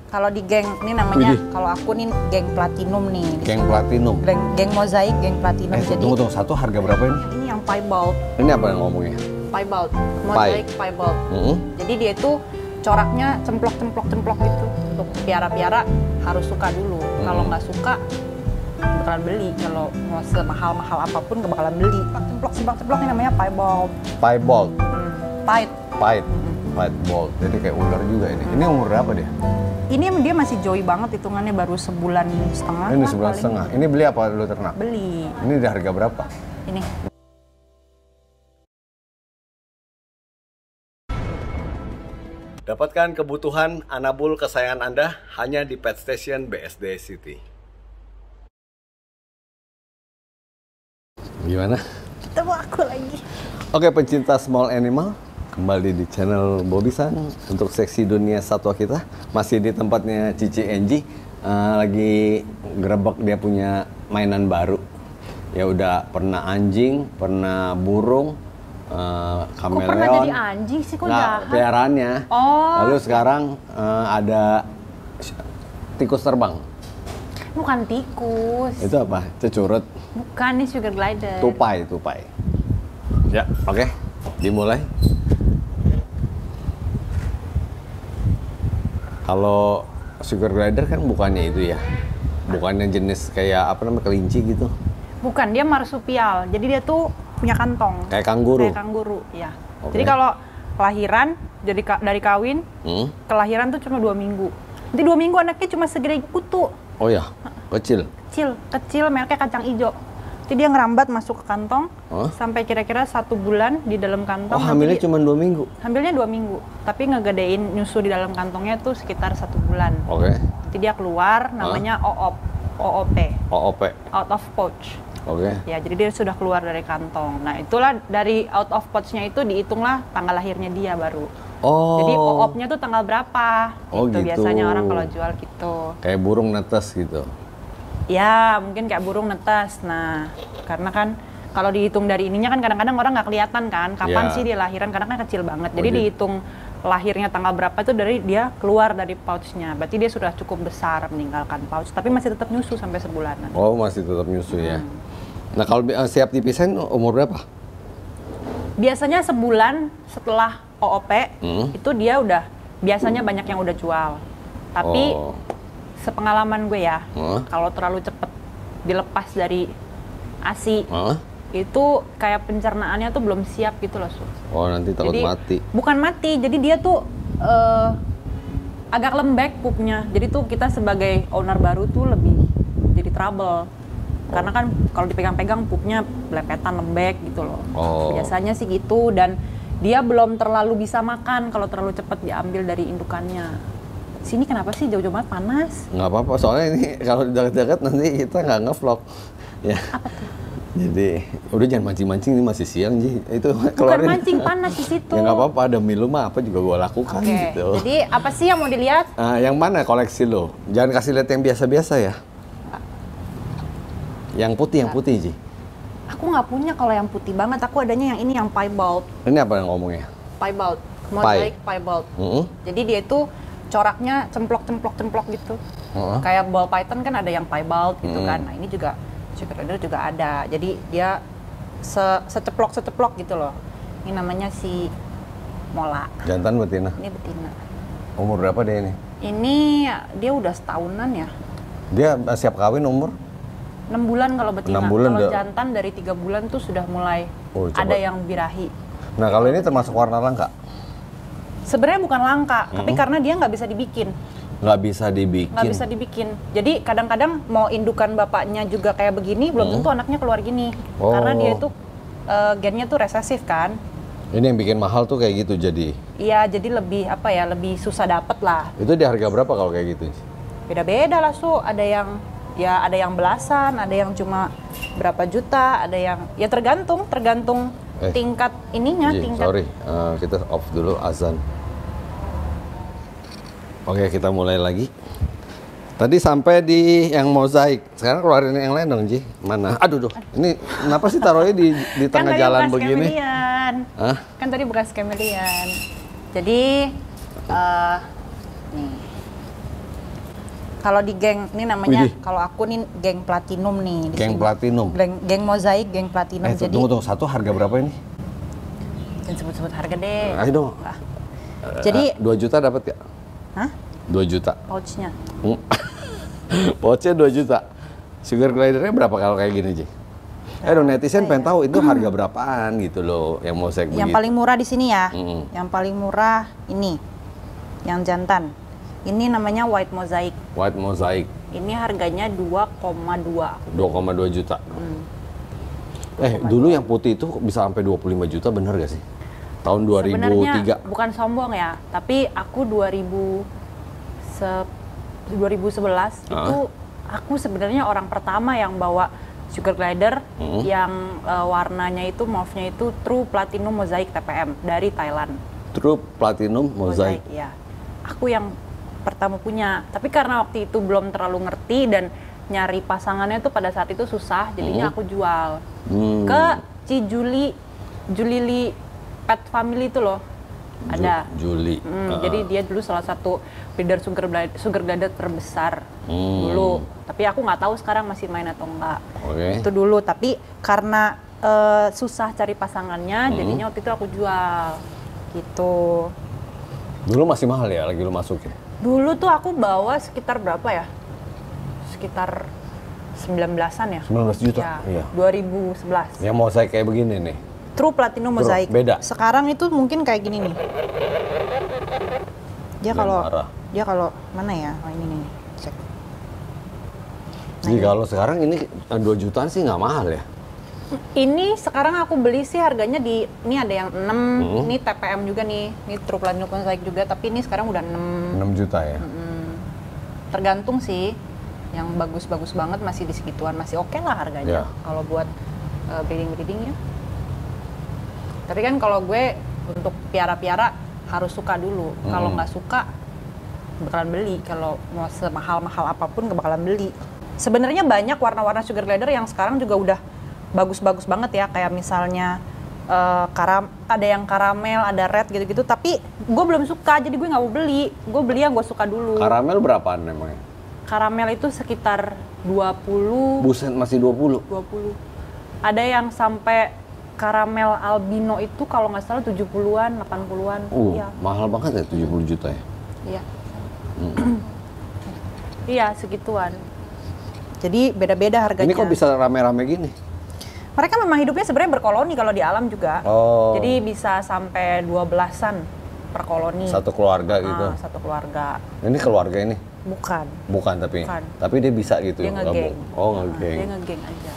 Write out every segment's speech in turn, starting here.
Kalau di geng ini namanya, kalau aku nih geng platinum nih. Geng platinum. Geng mozaik, geng platinum. Jadi tunggu, satu harga berapa ini? ini yang piebald. Ini apa yang ngomongnya? Piebald, mozaik piebald. Jadi dia itu coraknya cemplok gitu. Untuk piara-piara harus suka dulu. Kalau nggak suka bakalan beli. Kalau mau semahal-mahal apapun nggak bakalan beli. Cemplok ini namanya piebald. Piebald. Piebald. Jadi kayak ular juga ini. Ini umur berapa dia? Ini dia masih joy banget, hitungannya baru sebulan setengah. Ini sebulan setengah. Ini beli apa lu ternak? Beli. Ini di harga berapa? Ini. Dapatkan kebutuhan anabul kesayangan Anda hanya di Pet Station BSD City. Gimana? Ketemu aku lagi. Oke, pencinta small animal, kembali di channel Bobisan untuk seksi dunia satwa kita. Masih di tempatnya Cici Enji, lagi gerebek dia punya mainan baru. Ya udah pernah anjing, pernah burung, kameleon. Kok pernah jadi anjing sih, kok jahat? Peliharaannya. Oh. Lalu sekarang ada tikus terbang. Bukan tikus. Itu apa? Cecurut. Bukan, ini sugar glider. Tupai. Ya, oke. Dimulai. Kalau sugar glider kan bukannya itu ya, bukannya jenis kayak apa namanya, kelinci gitu. Bukan, dia marsupial. Jadi dia tuh punya kantong. Kayak kanguru. Kayak kanguru, ya. Oke. Jadi kalau kelahiran, jadi dari kawin, kelahiran tuh cuma 2 minggu. Nanti 2 minggu anaknya cuma segede kutu. Oh ya, kecil. Kecil, mereknya kacang hijau. Jadi dia ngerambat masuk ke kantong, sampai kira-kira 1 bulan di dalam kantong. Oh, hamilnya cuma 2 minggu? Hamilnya 2 minggu, tapi ngegedein nyusu di dalam kantongnya tuh sekitar 1 bulan. Oke. Nanti dia keluar, namanya OOP. Out of pouch. Oke. Ya, jadi dia sudah keluar dari kantong. Nah, itulah dari out of pouch-nya itu dihitunglah tanggal lahirnya dia baru. Oh. Jadi OOP-nya tuh tanggal berapa? Oh, gitu. gitu. Biasanya orang kalau jual gitu. Kayak burung netes gitu. Ya, mungkin kayak burung netes. Nah, karena kan kalau dihitung dari ininya kan kadang-kadang orang nggak kelihatan kan kapan sih dia lahiran, karena kan kecil banget. Jadi dihitung lahirnya tanggal berapa itu dari dia keluar dari pouch-nya. Berarti dia sudah cukup besar meninggalkan pouch, tapi masih tetap nyusu sampai sebulanan. Oh, masih tetap nyusu ya. Nah, kalau siap dipisahin umur berapa? Biasanya sebulan setelah OOP itu dia udah biasanya banyak yang udah jual. Tapi sepengalaman gue ya, kalau terlalu cepet dilepas dari ASI, itu kayak pencernaannya tuh belum siap gitu loh. Oh, nanti takut jadi, mati. Bukan mati, jadi dia tuh agak lembek pupnya. Jadi tuh kita sebagai owner baru tuh lebih jadi trouble. Karena kan kalau dipegang-pegang pupnya belepetan, lembek gitu loh. Biasanya sih gitu, dan dia belum terlalu bisa makan kalau terlalu cepat diambil dari indukannya. Sini kenapa sih jauh-jauh banget, panas? Nggak apa-apa, soalnya ini kalau dekat-dekat nanti kita nggak nge-vlog. Ya. Apa tuh? Jadi, udah jangan mancing-mancing, ini masih siang, Ji. Itu bukan mancing, panas di situ. Ya nggak apa-apa, demi lu mah apa juga gua lakukan gitu. Jadi apa sih yang mau dilihat? Yang mana koleksi lo? Jangan kasih lihat yang biasa-biasa ya. Yang putih, Ji. Aku nggak punya kalau yang putih banget, aku adanya yang ini, yang piebald. Ini apa yang ngomongnya? Piebald, mozaik piebald. Jadi dia itu coraknya cemplok gitu. Kayak ball python kan ada yang piebald gitu kan. Nah, ini juga sugar glider juga ada. Jadi dia seceplok gitu loh. Ini namanya si mola. Jantan betina? Ini betina. Umur berapa dia ini? Ini dia udah setahunan ya. Dia siap kawin umur? 6 bulan kalau betina. 6 bulan kalau jantan dari 3 bulan tuh sudah mulai ada yang birahi. Nah, kalau ini termasuk warna langka? Sebenarnya bukan langka, tapi karena dia nggak bisa dibikin. Nggak bisa dibikin? Jadi kadang-kadang mau indukan bapaknya juga kayak begini, belum tentu anaknya keluar gini. Karena dia itu gennya tuh resesif kan. Ini yang bikin mahal tuh kayak gitu jadi? Iya, jadi lebih lebih susah dapet lah. Itu di harga berapa kalau kayak gitu? Beda-beda lah, ada yang belasan, ada yang cuma berapa juta, ada yang ya tergantung tingkat ininya. Sorry, kita off dulu azan. Oke, kita mulai lagi. Tadi sampai di yang mozaik. Sekarang keluarin yang lain dong, Ji. Mana? Aduh. Ini kenapa sih taruhnya di tengah jalan begini? Kan tadi bekas kamelian. Jadi nih. Kalau di geng ini namanya, Widih. kalau aku nih geng platinum nih. Geng platinum. Geng mozaik, geng platinum. Jadi tunggu, satu harga berapa ini? jangan sebut-sebut harga deh. Ayo dong. Jadi 2 juta dapat gak? Hah? 2 juta. Pouchnya? Pouchnya 2 juta. Sugar glidernya berapa kalau kayak gini, Ji? Dong, netizen pengen tahu itu harga berapaan gitu loh, yang mozaik begitu. Yang paling murah di sini ya. Yang paling murah ini, yang jantan. Ini namanya white mosaic. White mosaic. Ini harganya 2,2. 2,2 juta. Dulu yang putih itu bisa sampai 25 juta, bener gak sih? Tahun 2003. Sebenarnya bukan sombong ya, tapi aku 2011 itu aku sebenarnya orang pertama yang bawa sugar glider yang warnanya itu mauve-nya itu True Platinum Mosaic TPM dari Thailand. True Platinum Mosaic. Ya. Aku yang pertama punya, tapi karena waktu itu belum terlalu ngerti dan nyari pasangannya tuh pada saat itu susah, jadinya aku jual ke Julili Pet Family itu loh, ada. Juli. Jadi dia dulu salah satu breeder sugar glider terbesar dulu, tapi aku nggak tahu sekarang masih main atau enggak. Itu dulu, tapi karena susah cari pasangannya, jadinya waktu itu aku jual gitu. Dulu masih mahal ya, lagi lu masukin? Dulu tuh aku bawa sekitar berapa ya? Sekitar 19-an ya? 19 juta? Ya, Iya. 2011. Yang mozaik kayak begini nih? True Platinum Mosaic. Beda? Sekarang itu mungkin kayak gini nih. Dia kalau mana ya? Oh ini nih, cek. Jadi kalau sekarang ini 2 jutaan sih nggak mahal ya? Ini sekarang aku beli sih harganya ini ada yang 6, ini TPM juga nih, ini True Platinum Mosaic juga, tapi ini sekarang udah 6 juta ya? Tergantung sih, yang bagus-bagus banget masih di segituan, masih oke lah harganya kalau buat breeding-breedingnya. Tapi kan kalau gue untuk piara-piara harus suka dulu, kalau nggak suka bakalan beli, kalau mau semahal-mahal apapun nggak bakalan beli. Sebenarnya banyak warna-warna sugar glider yang sekarang juga udah bagus-bagus banget ya, kayak misalnya ada yang karamel, ada red gitu-gitu, tapi gue belum suka, jadi gue nggak mau beli. Gue beli yang gue suka dulu. Karamel berapaan emangnya? Karamel itu sekitar 20. Buset, masih 20? 20. Ada yang sampai karamel albino itu kalau nggak salah 70-an, 80-an. Iya. Mahal banget ya, 70 juta ya? Iya. Iya, segituan. Jadi beda-beda harganya. Ini kok bisa rame-rame gini? Mereka memang hidupnya sebenarnya berkoloni kalau di alam juga. Jadi bisa sampai 12-an per koloni. Satu keluarga gitu? Satu keluarga. Ini keluarga ini? Bukan. Bukan, tapi dia bisa gitu? Dia ngegeng. Ngegeng. Dia ngegeng aja.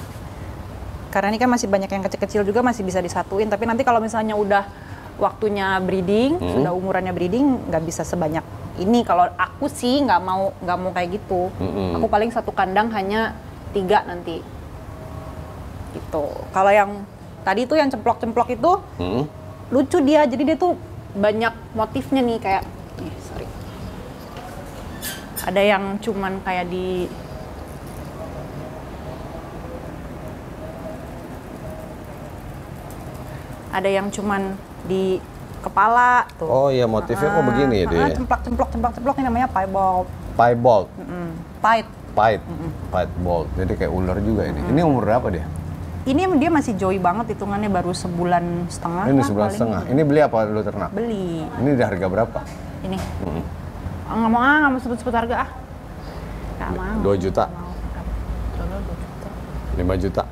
Karena ini kan masih banyak yang kecil-kecil juga, masih bisa disatuin. Tapi nanti kalau misalnya udah waktunya breeding, sudah umurannya breeding, nggak bisa sebanyak ini. Kalau aku sih nggak mau kayak gitu. Aku paling satu kandang hanya 3 nanti. Gitu. Kalau yang tadi tuh yang cemplok-cemplok itu lucu dia, jadi dia tuh banyak motifnya nih, kayak ada yang cuman kayak ada yang cuman di kepala tuh. Oh iya, motifnya kok begini ya dia? Cemplok ini namanya piebald. Piebald? Piebald. Jadi kayak ular juga ini. Ini umur berapa dia? Ini dia masih joy banget, hitungannya baru 1,5 bulan. Ini 1,5 bulan. Ini beli apa lu ternak? Beli. Ini di harga berapa? Ini. Nggak mau sebut-sebut harga Nggak mau. 2 juta. 5 juta.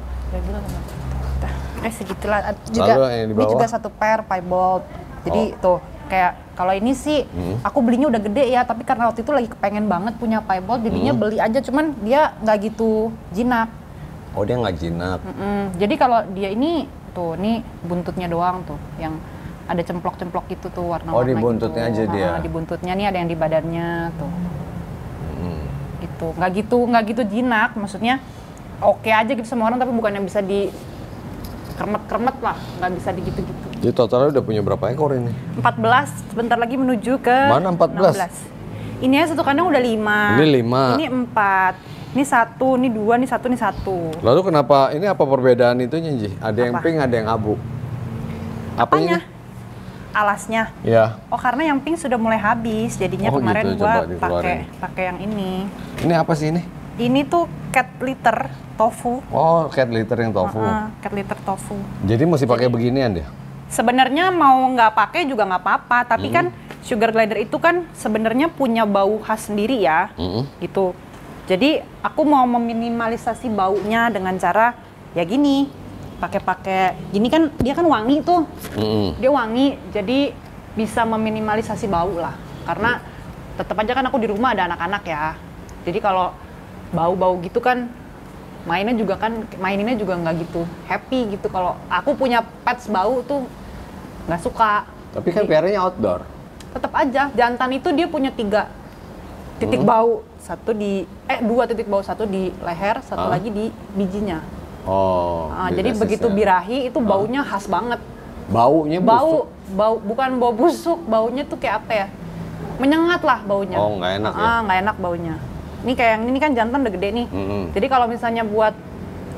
Segitulah. Juga ini juga satu pair piebald. Jadi tuh kayak kalau ini sih aku belinya udah gede ya, tapi karena waktu itu lagi kepengen banget punya piebald, jadinya beli aja, cuman dia nggak gitu jinak. Oh, dia nggak jinak. Jadi kalau dia ini tuh, ini buntutnya doang tuh, yang ada cemplok-cemplok gitu tuh, warna-warna. Oh, di buntutnya gitu. aja dia. Di buntutnya nih ada yang di badannya tuh. Gitu, nggak gitu jinak, maksudnya oke aja gitu sama orang, tapi bukan yang bisa di kremet-kremet lah, nggak bisa digitu-gitu. Jadi totalnya udah punya berapa ekor ini? 14, sebentar lagi menuju ke Mana 14? 16. Ini satu kandang udah 5. Ini 5. Ini 4. Ini 1, ini 2, ini 1, ini 1. Lalu kenapa, ini apa perbedaan itunya, Ji? Ada yang pink, ada yang abu. Apanya? alasnya. Iya. Oh, karena yang pink sudah mulai habis, jadinya kemarin gitu, gua pakai yang ini. Ini apa sih ini? Ini tuh cat litter tofu. Oh, cat litter yang tofu. Cat litter tofu. Jadi mesti pakai beginian dia? Sebenarnya mau nggak pakai juga nggak apa-apa, tapi kan sugar glider itu kan sebenarnya punya bau khas sendiri ya, gitu. Jadi aku mau meminimalisasi baunya dengan cara ya gini, pakai gini kan dia kan wangi tuh, dia wangi, jadi bisa meminimalisasi bau lah. Karena tetap aja kan aku di rumah ada anak-anak ya, jadi kalau bau-bau gitu kan maininnya juga nggak gitu happy gitu. Kalau aku punya pets bau tuh nggak suka. Tapi kan piaranya outdoor. Tetap aja jantan itu dia punya 3 titik bau, 2 titik bau, 1 di leher, 1 lagi di bijinya. Jadi begitu birahi itu baunya khas banget. Baunya busuk? Bau bukan bau busuk, baunya tuh kayak apa ya, menyengat lah baunya. Oh, nggak enak ya? Nggak enak baunya. Ini kayak yang ini kan jantan udah gede nih. Jadi kalau misalnya buat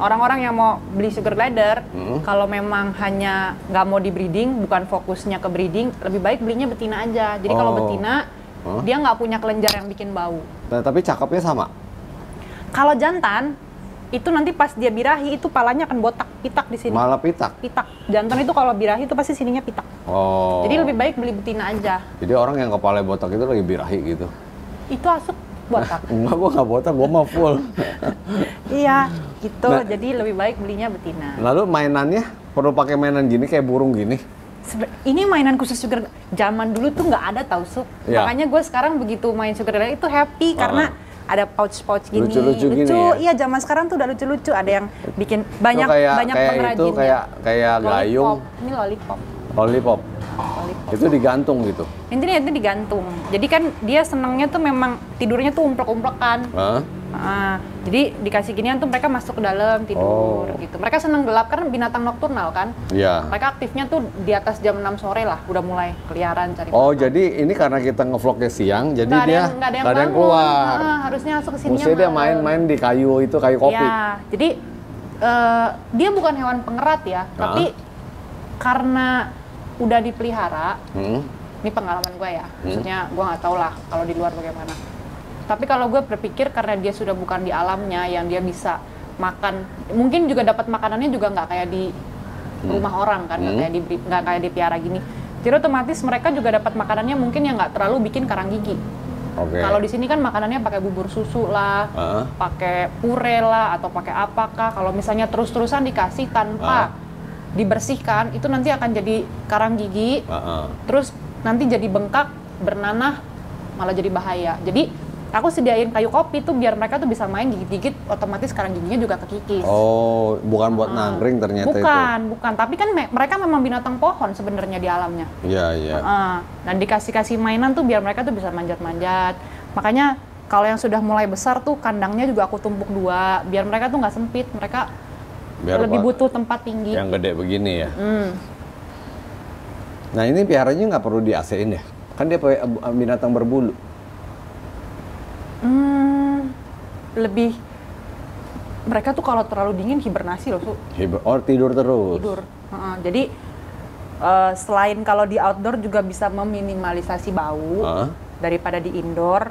orang-orang yang mau beli sugar glider, kalau memang hanya nggak mau di breeding, bukan fokusnya ke breeding, lebih baik belinya betina aja. Jadi kalau betina, dia nggak punya kelenjar yang bikin bau. Nah, tapi cakepnya sama? Kalau jantan, itu nanti pas dia birahi, itu palanya akan botak, pitak di sini. Malah pitak? Pitak. Jantan itu kalau birahi itu pasti sininya pitak. Jadi lebih baik beli betina aja. Jadi orang yang kepala botak itu lagi birahi gitu? Itu asup botak. Enggak, gua nggak botak, gua mah full. Iya, gitu. Nah, jadi lebih baik belinya betina. Lalu mainannya perlu pakai mainan gini kayak burung gini? Ini mainan khusus sugar. Zaman dulu tuh nggak ada tau, Sup. Ya. Makanya gue sekarang begitu main sugar glider itu happy karena ada pouch-pouch gini. Lucu-lucu gini ya? Iya, zaman sekarang tuh udah lucu-lucu. Ada yang bikin banyak pengrajin. Itu kayak gayung. Ini lollipop. Lollipop. Itu digantung gitu? Intinya itu digantung. Jadi kan dia senangnya tuh memang tidurnya tuh umplek-umplekan. Jadi dikasih ginian tuh mereka masuk ke dalam tidur gitu. Mereka senang gelap karena binatang nokturnal kan. Iya. Mereka aktifnya tuh di atas jam 6 sore lah, udah mulai keliaran cari makan. Jadi ini karena kita ngevlognya siang, jadi nggak ada yang keluar. Harusnya masuk ke sini. Maksudnya dia main-main di kayu kopi. Iya. Jadi dia bukan hewan pengerat ya, tapi karena udah dipelihara, ini pengalaman gue ya, maksudnya gue nggak tahu lah kalau di luar bagaimana. Tapi kalau gue berpikir karena dia sudah bukan di alamnya yang dia bisa makan, mungkin juga dapat makanannya juga nggak kayak di rumah orang kan, nggak kayak di piara gini. Jadi otomatis mereka juga dapat makanannya mungkin yang nggak terlalu bikin karang gigi. Kalau di sini kan makanannya pakai bubur susu lah, pakai pure lah, atau pakai apakah. Kalau misalnya terus-terusan dikasih tanpa dibersihkan, itu nanti akan jadi karang gigi, terus nanti jadi bengkak, bernanah, malah jadi bahaya. Jadi aku sediain kayu kopi tuh biar mereka tuh bisa main gigit-gigit, otomatis karang giginya juga kekikis. Bukan buat nangkring ternyata bukan, tapi kan mereka memang binatang pohon sebenarnya di alamnya. Iya. Dan dikasih mainin tuh biar mereka tuh bisa manjat-manjat. Makanya kalau yang sudah mulai besar tuh kandangnya juga aku tumpuk 2, biar mereka tuh nggak sempit, mereka lebih butuh tempat tinggi. Yang gede begini ya. Nah ini piaranya nggak perlu di AC-in ya? Kan dia binatang berbulu. Lebih mereka tuh kalau terlalu dingin hibernasi loh, Su. Tidur terus. Jadi selain kalau di outdoor juga bisa meminimalisasi bau daripada di indoor.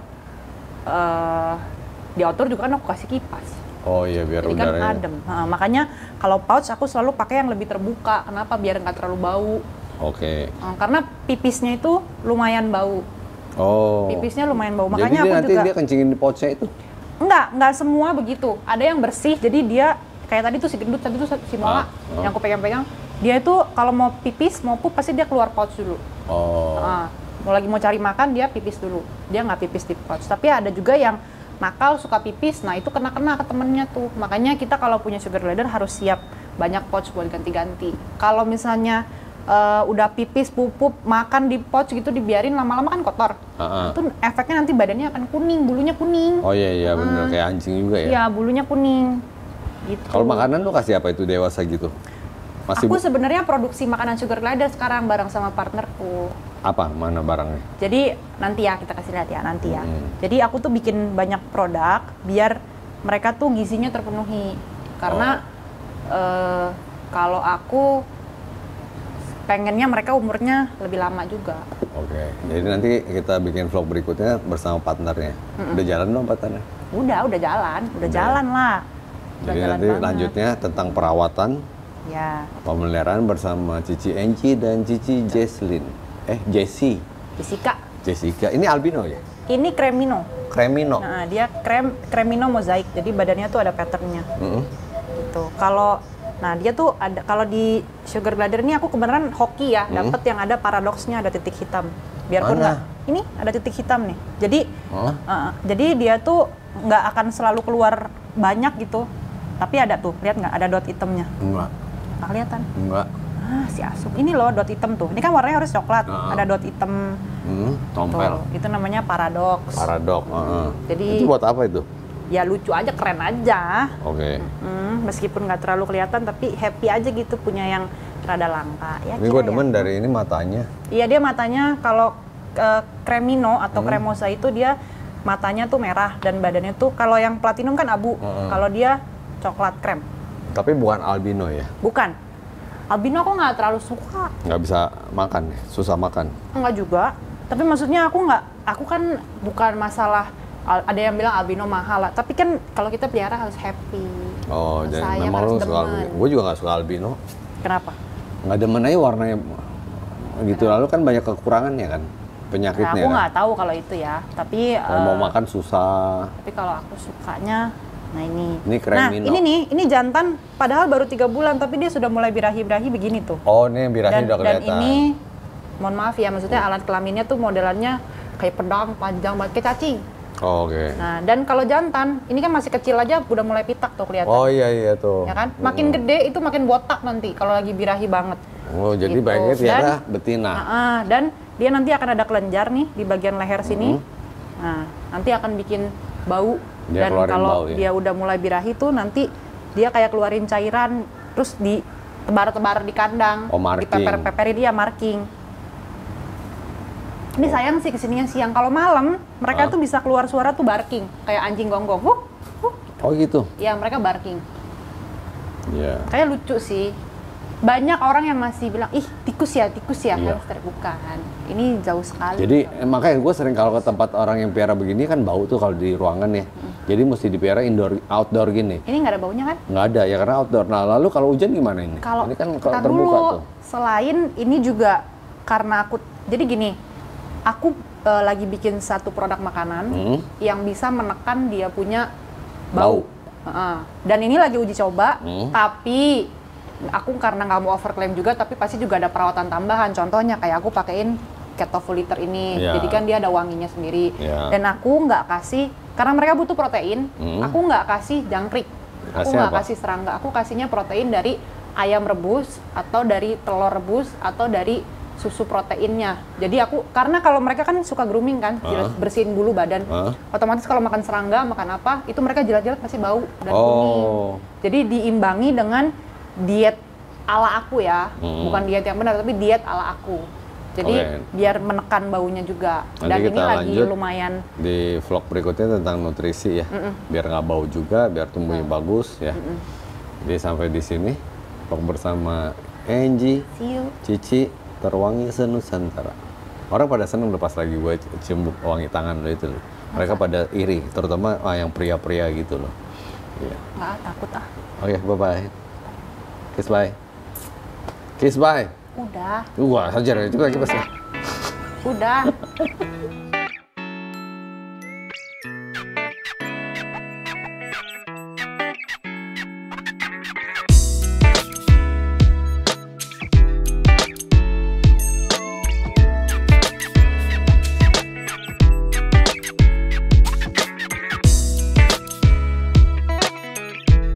Di outdoor juga kan aku kasih kipas. Iya, biar jadi udaranya kan adem. Makanya kalau pouch aku selalu pakai yang lebih terbuka. Kenapa? Biar nggak terlalu bau. Karena pipisnya itu lumayan bau. Pipisnya lumayan bau. Makanya jadi aku juga. Dia kencingin di pouchnya itu? Enggak semua begitu. Ada yang bersih. Jadi dia kayak tadi tuh si gendut, tadi tuh si Moa yang aku pegang-pegang. Dia itu kalau mau pipis, mau pup pasti dia keluar pouch dulu. Mau cari makan dia pipis dulu. Dia nggak pipis di pouch. Tapi ada juga yang nakal suka pipis, nah itu kena ke temennya tuh. Makanya kita kalau punya sugar glider harus siap banyak pouch buat ganti-ganti. Kalau misalnya udah pipis, pupuk, makan di pouch gitu dibiarin lama-lama kan kotor. Itu efeknya nanti badannya akan kuning, bulunya kuning. Iya bener, kayak anjing juga ya. Iya, bulunya kuning. Gitu. Kalau makanan tuh kasih apa itu dewasa gitu? Aku sebenarnya produksi makanan sugar glider sekarang bareng sama partnerku. Apa? Mana barangnya? Jadi nanti ya kita kasih lihat ya nanti ya. Jadi aku tuh bikin banyak produk biar mereka tuh gizinya terpenuhi. Karena kalau aku pengennya mereka umurnya lebih lama juga. Oke, jadi nanti kita bikin vlog berikutnya bersama partnernya. Udah jalan dong partnernya? Udah jalan lah. Jadi nanti banget. Lanjutnya tentang perawatan, ya, pemeliharaan bersama Cici Enci dan Cici Jesslyn. Jessica. Ini albino ya? Ini cremino. Nah, dia cremino mozaik. Jadi badannya tuh ada patternnya. Gitu. Nah dia tuh ada, kalau di sugar glider ini aku kebenaran hoki ya, dapet yang ada paradoksnya, ada titik hitam. Biarpun ini ada titik hitam nih. Jadi dia tuh nggak akan selalu keluar banyak gitu. Tapi ada tuh, lihat nggak? Ada dot hitamnya. Enggak. Nggak kelihatan? Enggak. Si Asum. Ini loh dot hitam tuh. Ini kan warnanya harus coklat. Ada dot hitam. Tompel. Tuh, itu namanya paradoks. Jadi itu buat apa itu? Ya lucu aja, keren aja. Oke. Meskipun nggak terlalu kelihatan, tapi happy aja gitu punya yang rada langka. Ya, ini gue demen dari ini matanya. Iya, dia matanya kalau cremino atau cremosa itu dia matanya tuh merah dan badannya tuh, kalau yang platinum kan abu, kalau dia coklat krem. Tapi bukan albino ya? Bukan. Albino aku nggak terlalu suka. Nggak bisa makan, susah makan? Enggak juga. Tapi maksudnya aku kan bukan masalah. Ada yang bilang albino mahal lah, tapi kan kalau kita pelihara harus happy. Oh, jadi memang lu suka albino. Gue juga nggak suka albino. Kenapa? Nggak demen aja warnanya gitu. Lalu kan banyak kekurangannya kan, penyakitnya. Nah, aku nggak tahu kalau itu ya, tapi kalau mau makan susah. Tapi kalau aku sukanya, nah ini. Ini cremino. Nah ini jantan, padahal baru 3 bulan, tapi dia sudah mulai birahi-birahi begini tuh. Oh, ini birahi udah kelihatan. Dan ini, mohon maaf ya, maksudnya alat kelaminnya tuh modelannya kayak pedang panjang banget, kayak cacing. Oh, oke. Nah, dan kalau jantan, ini kan masih kecil aja udah mulai pitak tuh kelihatan. Oh iya tuh. Ya kan? Makin gede itu makin botak nanti kalau lagi birahi banget. Oh, jadi gitu. Baiknya tiara betina. Dan dia nanti akan ada kelenjar nih di bagian leher sini. Nah, nanti akan bikin bau. Dia dan kalau dia udah mulai birahi tuh nanti dia kayak keluarin cairan, terus di tebar-tebar di kandang, dipeper-peperin, dia marking. Ini sayang sih kesininya siang. Kalau malam mereka tuh bisa keluar suara tuh barking, kayak anjing gonggong. Oh gitu? Iya, mereka barking. Iya. Kayak lucu sih. Banyak orang yang masih bilang, ih tikus ya hamster. Bukan. Ini jauh sekali. Jadi makanya gue sering kalau ke tempat orang yang piara begini kan bau tuh kalau di ruangan ya. Jadi mesti dipelihara outdoor gini. Ini nggak ada baunya kan? Nggak ada ya, karena outdoor. Nah lalu kalau hujan gimana ini? Ini kan terbuka dulu, tuh. Selain ini juga karena jadi gini, aku lagi bikin satu produk makanan yang bisa menekan dia punya bau. Dan ini lagi uji coba, tapi aku karena nggak mau overclaim juga, tapi pasti juga ada perawatan tambahan. Contohnya kayak aku pakein Ketofuliter ini, jadi kan dia ada wanginya sendiri. Dan aku nggak kasih, karena mereka butuh protein, aku nggak kasih jangkrik, aku nggak kasih serangga, aku kasihnya protein dari ayam rebus, atau dari telur rebus, atau dari susu proteinnya. Jadi aku, karena kalau mereka kan suka grooming kan, bersihin bulu badan, otomatis kalau makan serangga, makan apa, itu mereka jilat-jilat pasti bau dan kuning. Jadi diimbangi dengan diet ala aku ya, bukan diet yang benar, tapi diet ala aku. Jadi biar menekan baunya juga. Nanti dan kita ini lagi lanjut lumayan. Di vlog berikutnya tentang nutrisi ya, biar nggak bau juga, biar tumbuhnya bagus ya. Jadi sampai di sini vlog bersama Enji, Cici, terwangi senusantara. Orang pada seneng lepas lagi gue cium wangi tangan lo itu. Mereka pada iri, terutama yang pria-pria gitu loh. Iya. Nggak, takut ah. Oke, bye-bye. Kiss bye. Kiss bye. Udah. Wah, hajar itu lagi pasti. Udah.